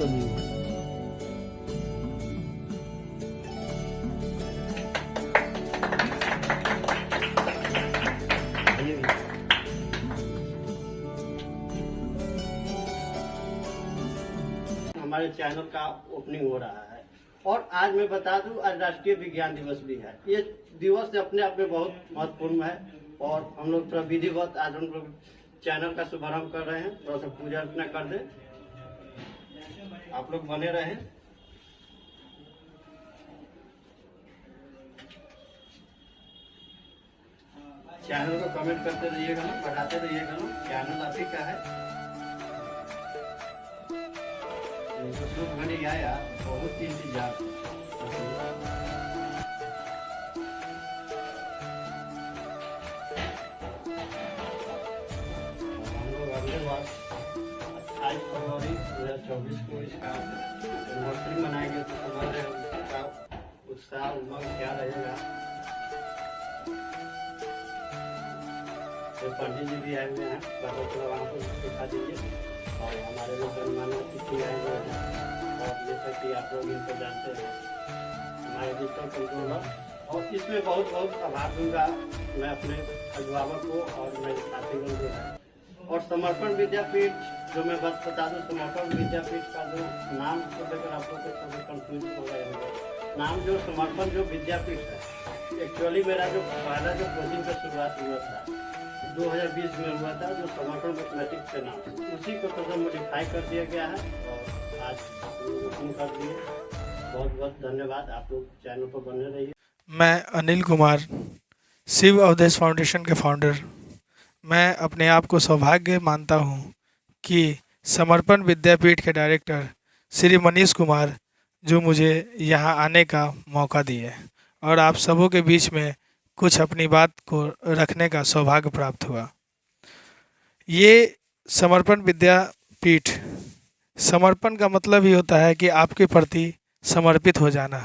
तो नहीं है। हमारे चैनल का ओपनिंग हो रहा है और आज मैं बता दूं, आज राष्ट्रीय विज्ञान दिवस भी है। ये दिवस अपने आप में बहुत महत्वपूर्ण है और हम लोग थोड़ा विधिवत आज हम लोग चैनल का शुभारंभ कर रहे हैं। थोड़ा सा पूजा अर्चना कर दें, आप लोग बने रहें। चैनल को कमेंट करते रहिएगा ना, बढ़ाते रहिएगा ना, चैनल आप ही का है। घड़ी आया बहुत इंतजार, हम लोग अगले बार 28 फरवरी 2024 को इसका एनिवर्सरी मनाएंगे, तो समझ रहे हैं उसका उत्साह उमंग क्या रहेगा। तो पंडित जी भी आए हुए हैं, बाबा को वहाँ पर दिखा दीजिए और हमारे लोग गणमान्य अतिथि आए हुए हैं। और जैसा कि आप लोग इनको जानते हैं, हमारे डिजिटल कंट्रोलर, और इसमें बहुत बहुत आभार दूंगा मैं अपने अभिभावक को और मेरे साथीगण जो है। और समर्पण विद्यापीठ, जो मैं बात बता दूँ, समर्पण विद्यापीठ का जो नाम को लेकर आप लोग को थोड़ा कंफ्यूज हो गए होंगे। नाम जो समर्पण जो विद्यापीठ है, एक्चुअली मेरा जो पहला जो कोचिंग का शुरुआत हुआ था 2020 में हुआ था, जो समर्पण मैथमेटिक्स के नाम से, उसी को थोड़ा मॉडिफाई कर दिया गया है और आज ओपन कर दिए। बहुत बहुत धन्यवाद, आप लोग चैनल पर बने रहिए। मैं अनिल कुमार, शिव अवधेश फाउंडेशन के फाउंडर। मैं अपने आप को सौभाग्य मानता हूँ कि समर्पण विद्यापीठ के डायरेक्टर श्री मनीष कुमार जो मुझे यहाँ आने का मौका दिए और आप सबों के बीच में कुछ अपनी बात को रखने का सौभाग्य प्राप्त हुआ। ये समर्पण विद्यापीठ, समर्पण का मतलब ही होता है कि आपके प्रति समर्पित हो जाना।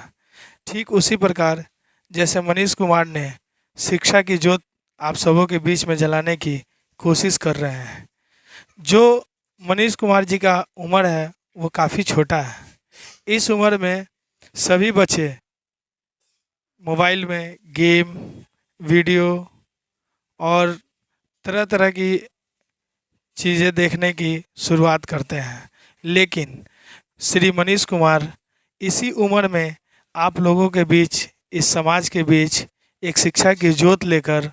ठीक उसी प्रकार जैसे मनीष कुमार ने शिक्षा की ज्योत आप सबों के बीच में जलाने की कोशिश कर रहे हैं। जो मनीष कुमार जी का उम्र है वो काफ़ी छोटा है। इस उम्र में सभी बच्चे मोबाइल में गेम, वीडियो और तरह तरह की चीज़ें देखने की शुरुआत करते हैं, लेकिन श्री मनीष कुमार इसी उम्र में आप लोगों के बीच, इस समाज के बीच एक शिक्षा की ज्योत लेकर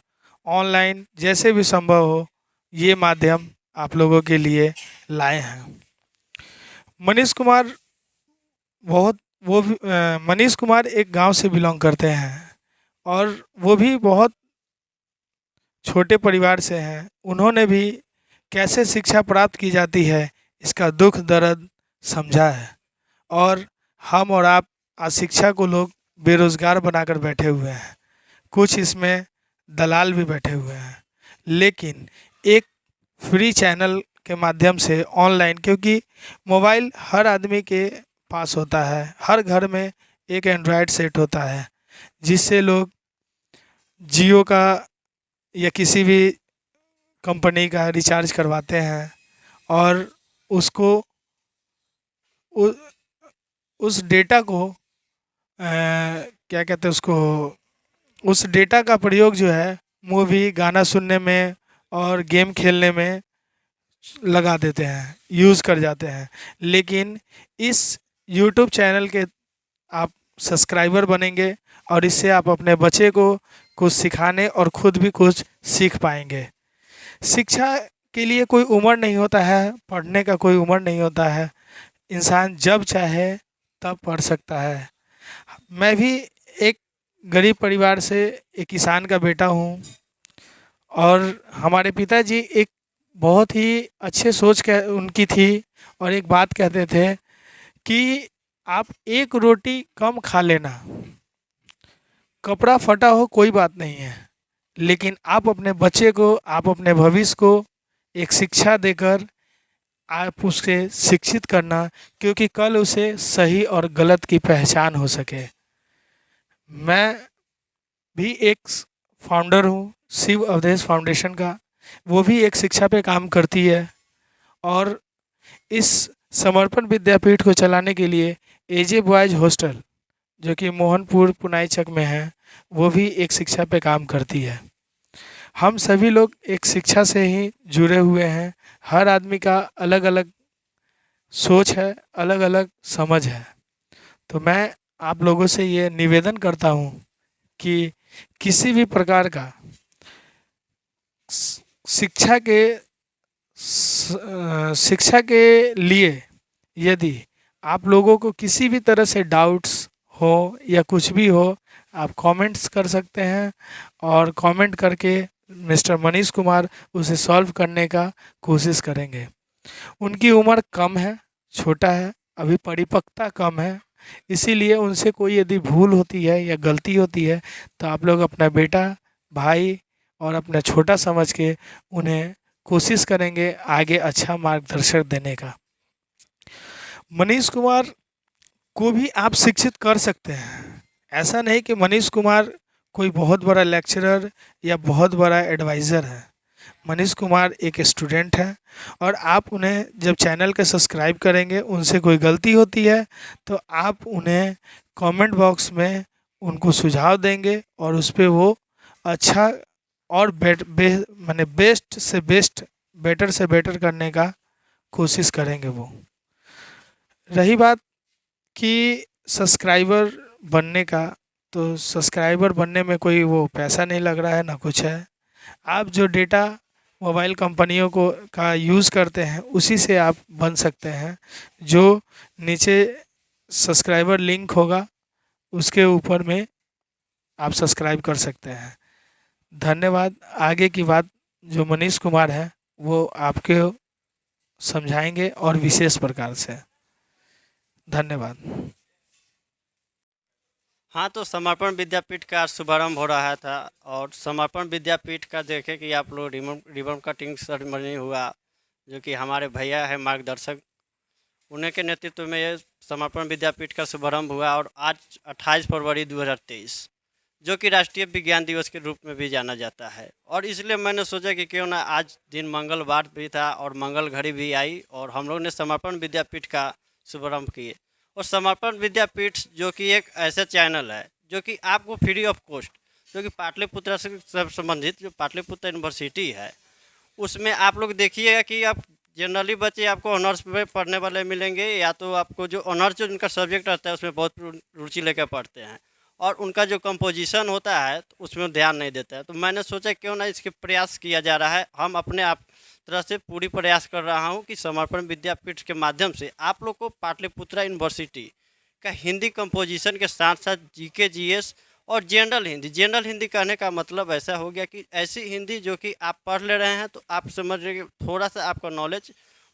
ऑनलाइन जैसे भी संभव हो ये माध्यम आप लोगों के लिए लाए हैं। मनीष कुमार मनीष कुमार एक गांव से बिलोंग करते हैं और वो भी बहुत छोटे परिवार से हैं। उन्होंने भी कैसे शिक्षा प्राप्त की जाती है इसका दुख दर्द समझा है और हम और आप आज शिक्षा को लोग बेरोज़गार बनाकर बैठे हुए हैं, कुछ इसमें दलाल भी बैठे हुए हैं। लेकिन एक फ्री चैनल के माध्यम से ऑनलाइन, क्योंकि मोबाइल हर आदमी के पास होता है, हर घर में एक एंड्रॉयड सेट होता है जिससे लोग जियो का या किसी भी कंपनी का रिचार्ज करवाते हैं और उसको उस डेटा को क्या कहते हैं उसको, उस डेटा का प्रयोग जो है मूवी गाना सुनने में और गेम खेलने में लगा देते हैं, यूज़ कर जाते हैं। लेकिन इस YouTube चैनल के आप सब्सक्राइबर बनेंगे और इससे आप अपने बच्चे को कुछ सिखाने और ख़ुद भी कुछ सीख पाएंगे। शिक्षा के लिए कोई उम्र नहीं होता है, पढ़ने का कोई उम्र नहीं होता है, इंसान जब चाहे तब पढ़ सकता है। मैं भी एक गरीब परिवार से एक किसान का बेटा हूँ और हमारे पिताजी एक बहुत ही अच्छे सोच उनकी थी और एक बात कहते थे कि आप एक रोटी कम खा लेना, कपड़ा फटा हो कोई बात नहीं है, लेकिन आप अपने बच्चे को, आप अपने भविष्य को एक शिक्षा देकर आप उससे शिक्षित करना, क्योंकि कल उसे सही और गलत की पहचान हो सके। मैं भी एक फाउंडर हूँ शिव अवधेश फाउंडेशन का, वो भी एक शिक्षा पे काम करती है और इस समर्पण विद्यापीठ को चलाने के लिए एजे बॉयज़ हॉस्टल, जो कि मोहनपुर पुनाईचक में है, वो भी एक शिक्षा पे काम करती है। हम सभी लोग एक शिक्षा से ही जुड़े हुए हैं। हर आदमी का अलग अलग सोच है, अलग अलग समझ है। तो मैं आप लोगों से ये निवेदन करता हूँ कि किसी भी प्रकार का शिक्षा के लिए यदि आप लोगों को किसी भी तरह से डाउट्स हो या कुछ भी हो, आप कमेंट्स कर सकते हैं और कमेंट करके मिस्टर मनीष कुमार उसे सॉल्व करने का कोशिश करेंगे। उनकी उम्र कम है, छोटा है, अभी परिपक्वता कम है, इसीलिए उनसे कोई यदि भूल होती है या गलती होती है तो आप लोग अपना बेटा, भाई और अपना छोटा समझ के उन्हें कोशिश करेंगे आगे अच्छा मार्गदर्शन देने का। मनीष कुमार को भी आप शिक्षित कर सकते हैं। ऐसा नहीं कि मनीष कुमार कोई बहुत बड़ा लेक्चरर या बहुत बड़ा एडवाइज़र है। मनीष कुमार एक स्टूडेंट है और आप उन्हें जब चैनल के सब्सक्राइब करेंगे, उनसे कोई गलती होती है तो आप उन्हें कमेंट बॉक्स में उनको सुझाव देंगे और उस पे वो अच्छा और बेस्ट से बेस्ट, बेटर से बेटर करने का कोशिश करेंगे वो। रही बात कि सब्सक्राइबर बनने का, तो सब्सक्राइबर बनने में कोई वो पैसा नहीं लग रहा है ना कुछ है। आप जो डेटा मोबाइल कंपनियों को का यूज़ करते हैं उसी से आप बन सकते हैं। जो नीचे सब्सक्राइबर लिंक होगा उसके ऊपर में आप सब्सक्राइब कर सकते हैं। धन्यवाद। आगे की बात जो मनीष कुमार है वो आपके समझाएंगे और विशेष प्रकार से। धन्यवाद। हाँ, तो समर्पण विद्यापीठ का शुभारंभ हो रहा था और समर्पण विद्यापीठ का देखे कि आप लोग रिबन कटिंग सेरेमनी हुआ, जो कि हमारे भैया है मार्गदर्शक, उन्हीं के नेतृत्व में ये समर्पण विद्यापीठ का शुभारंभ हुआ। और आज 28 फरवरी 2023, जो कि राष्ट्रीय विज्ञान दिवस के रूप में भी जाना जाता है। और इसलिए मैंने सोचा कि क्यों ना आज दिन मंगलवार भी था और मंगल घड़ी भी आई और हम लोग ने समर्पण विद्यापीठ का शुभारंभ किए। और समर्पण विद्यापीठ जो कि एक ऐसा चैनल है जो कि आपको फ्री ऑफ कॉस्ट, जो कि पाटलिपुत्र से संबंधित जो पाटलिपुत्र यूनिवर्सिटी है, उसमें आप लोग देखिएगा कि आप जनरली बच्चे आपको ऑनर्स में पढ़ने वाले मिलेंगे, या तो आपको जो ऑनर्स जो उनका सब्जेक्ट रहता है उसमें बहुत रुचि लेकर पढ़ते हैं और उनका जो कंपोजिशन होता है तो उसमें ध्यान नहीं देता है। तो मैंने सोचा क्यों ना इसके प्रयास किया जा रहा है। हम अपने आप तरह से पूरी प्रयास कर रहा हूं कि समर्पण विद्यापीठ के माध्यम से आप लोग को पाटलिपुत्र यूनिवर्सिटी का हिंदी कंपोजिशन के साथ साथ जीके, जीएस और जनरल हिंदी कहने का मतलब ऐसा हो गया कि ऐसी हिंदी जो कि आप पढ़ ले रहे हैं तो आप समझ रहे कि थोड़ा सा आपका नॉलेज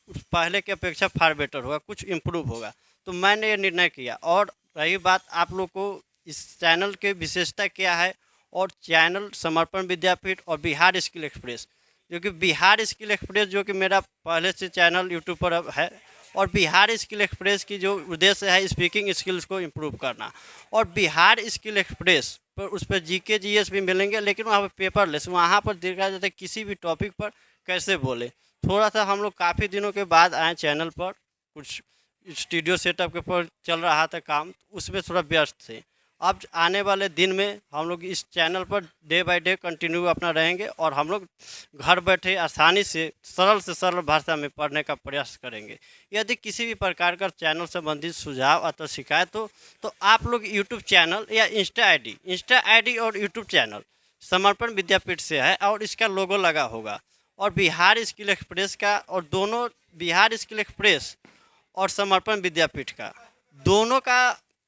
पहले की अपेक्षा फार बेटर होगा, कुछ इम्प्रूव होगा। तो मैंने ये निर्णय किया। और रही बात आप लोग को इस चैनल के विशेषता क्या है, और चैनल समर्पण विद्यापीठ और बिहार स्किल एक्सप्रेस, जो कि बिहार स्किल एक्सप्रेस जो कि मेरा पहले से चैनल यूट्यूब पर अब है, और बिहार स्किल एक्सप्रेस की जो उद्देश्य है स्पीकिंग स्किल्स को इम्प्रूव करना। और बिहार स्किल एक्सप्रेस पर उस पर जीके, जीएस भी मिलेंगे, लेकिन वहाँ पर पेपरलेस, वहाँ पर देखा जाता है किसी भी टॉपिक पर कैसे बोले। थोड़ा सा हम लोग काफ़ी दिनों के बाद आए चैनल पर, कुछ स्टूडियो सेटअप के पर चल रहा था काम, उसमें थोड़ा व्यस्त थे। अब आने वाले दिन में हम लोग इस channel per day by day continue अपना रहेंगे और हम लोग घर बैठे आसानी से सरल भाषा में पढ़ने का प्रयास करेंगे। यदि किसी भी प्रकार का चैनल संबंधित सुझाव अथवा शिकायत हो तो आप लोग यूट्यूब चैनल या इंस्टा आईडी और यूट्यूब चैनल समर्पण विद्यापीठ से है और इसका लोगो लगा होगा, और बिहार स्किल एक्सप्रेस का, और दोनों बिहार स्किल एक्सप्रेस और समर्पण विद्यापीठ का दोनों का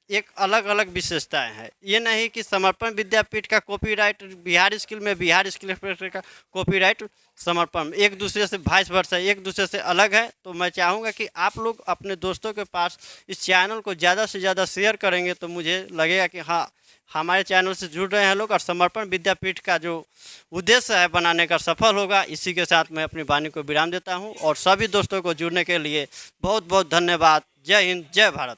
एक अलग अलग विशेषताएं हैं। ये नहीं कि समर्पण विद्यापीठ का कॉपीराइट बिहार स्किल में, बिहार स्किल एक्सप्रेस का कॉपीराइट समर्पण, एक दूसरे से वाइस वर्सा, एक दूसरे से अलग है। तो मैं चाहूँगा कि आप लोग अपने दोस्तों के पास इस चैनल को ज़्यादा से ज़्यादा शेयर करेंगे तो मुझे लगेगा कि हाँ, हमारे चैनल से जुड़ रहे हैं लोग और समर्पण विद्यापीठ का जो उद्देश्य है बनाने का सफल होगा। इसी के साथ मैं अपनी वाणी को विराम देता हूँ और सभी दोस्तों को जुड़ने के लिए बहुत बहुत धन्यवाद। जय हिंद, जय भारत।